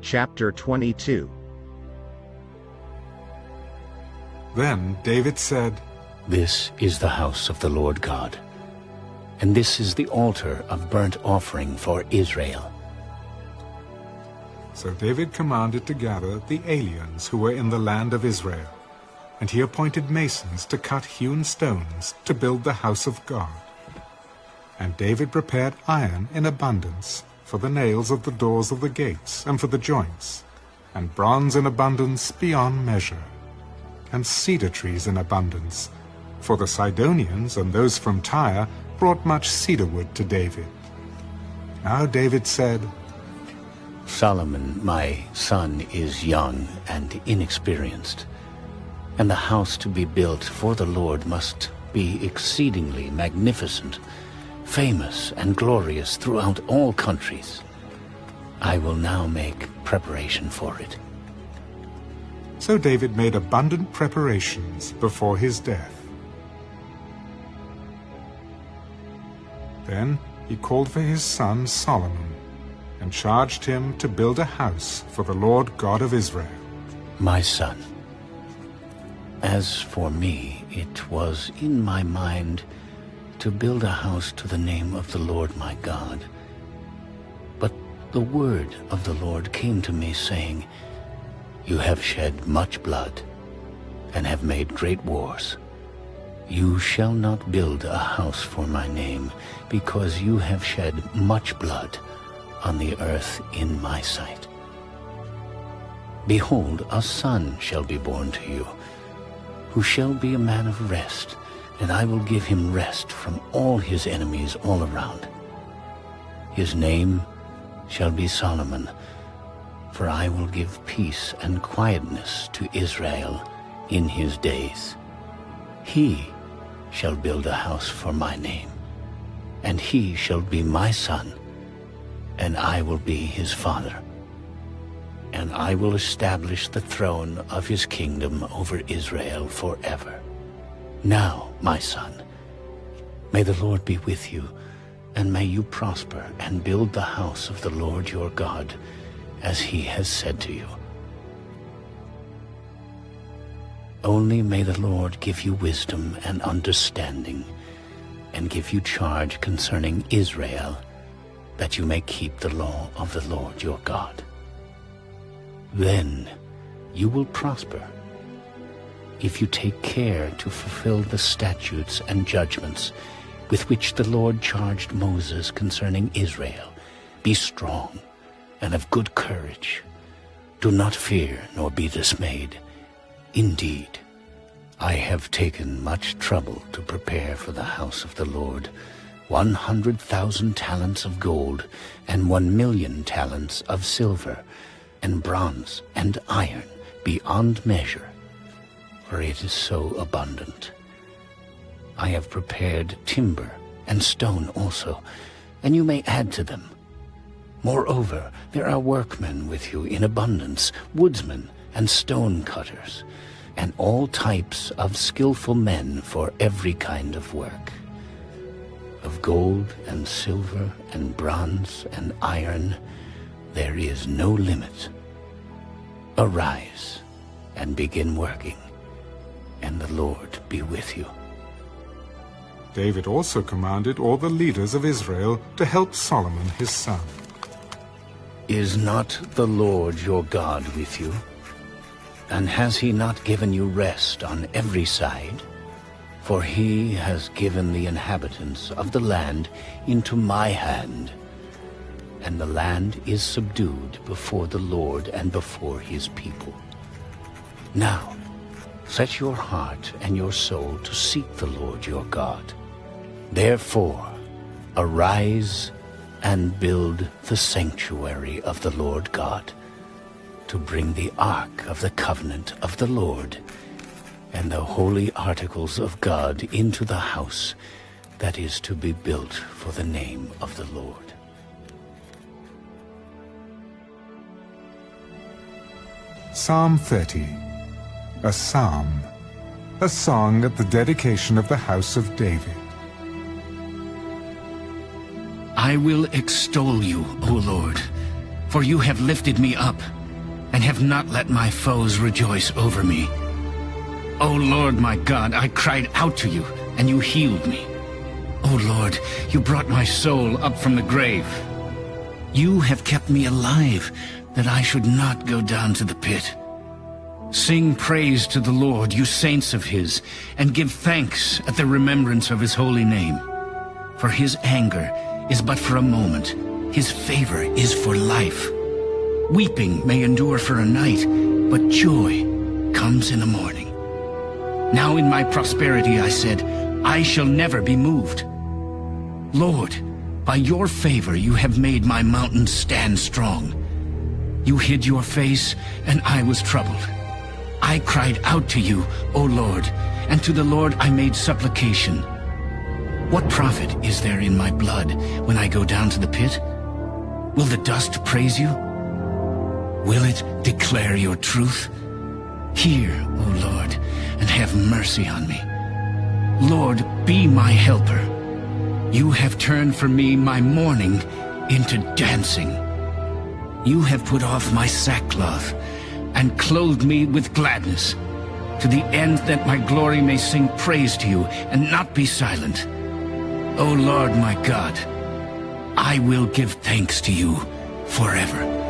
Chapter 22. Then David said, "This is the house of the Lord God, and this is the altar of burnt offering for Israel." So David commanded to gather the aliens who were in the land of Israel, and he appointed masons to cut hewn stones to build the house of God. And David prepared iron in abundance for the nails of the doors of the gates and for the joints, and bronze in abundance beyond measure, and cedar trees in abundance, for the Sidonians and those from Tyre brought much cedar wood to David. Now David said, "Solomon, my son, is young and inexperienced, and the house to be built for the Lord must be exceedingly magnificent, famous and glorious throughout all countries. I will now make preparation for it." So David made abundant preparations before his death. Then he called for his son Solomon, and charged him to build a house for the Lord God of Israel. "My son, as for me, it was in my mind to build a house to the name of the Lord my God. But the word of the Lord came to me, saying, 'You have shed much blood, and have made great wars. You shall not build a house for my name, because you have shed much blood on the earth in my sight. Behold, a son shall be born to you, who shall be a man of rest, and I will give him rest from all his enemies all around. His name shall be Solomon, for I will give peace and quietness to Israel in his days. He shall build a house for my name, and he shall be my son, and I will be his father. And I will establish the throne of his kingdom over Israel forever. Now, my son, may the Lord be with you, and may you prosper and build the house of the Lord your God, as he has said to you. Only may the Lord give you wisdom and understanding, and give you charge concerning Israel, that you may keep the law of the Lord your God. Then you will prosper, if you take care to fulfill the statutes and judgments with which the Lord charged Moses concerning Israel. Be strong and of good courage. Do not fear nor be dismayed. Indeed, I have taken much trouble to prepare for the house of the Lord 100,000 talents of gold, and 1,000,000 talents of silver, and bronze and iron beyond measure, for it is so abundant. I have prepared timber and stone also, and you may add to them. Moreover, there are workmen with you in abundance, woodsmen and stone cutters, and all types of skillful men for every kind of work. Of gold and silver and bronze and iron, there is no limit. Arise and begin working, and the Lord be with you." David also commanded all the leaders of Israel to help Solomon his son. "Is not the Lord your God with you? And has he not given you rest on every side? For he has given the inhabitants of the land into my hand, and the land is subdued before the Lord and before his people. Now, set your heart and your soul to seek the Lord your God. Therefore, arise and build the sanctuary of the Lord God, to bring the ark of the covenant of the Lord and the holy articles of God into the house that is to be built for the name of the Lord." Psalm 30, a psalm, a song at the dedication of the house of David. I will extol you, O Lord, For you have lifted me up, and have not let my foes rejoice over me. O Lord my God, I cried out to you, and you healed me. O Lord, you brought my soul up from the grave. You have kept me alive, that I should not go down to the pit. Sing praise to the Lord, you saints of his, and give thanks at the remembrance of his holy name. For his anger is but for a moment, his favor is for life. Weeping may endure for a night, but joy comes in the morning. Now in my prosperity I said, I shall never be moved. Lord, by your favor you have made my mountains stand strong. You hid your face, and I was troubled. I cried out to you, O Lord, and to the Lord I made supplication. What profit is there in my blood when I go down to the pit? Will the dust praise you? Will it declare your truth? Hear, O Lord, and have mercy on me. Lord, be my helper. You have turned for me my mourning into dancing. You have put off my sackcloth and clothed me with gladness, to the end that my glory may sing praise to you and not be silent. O Lord my God, I will give thanks to you forever.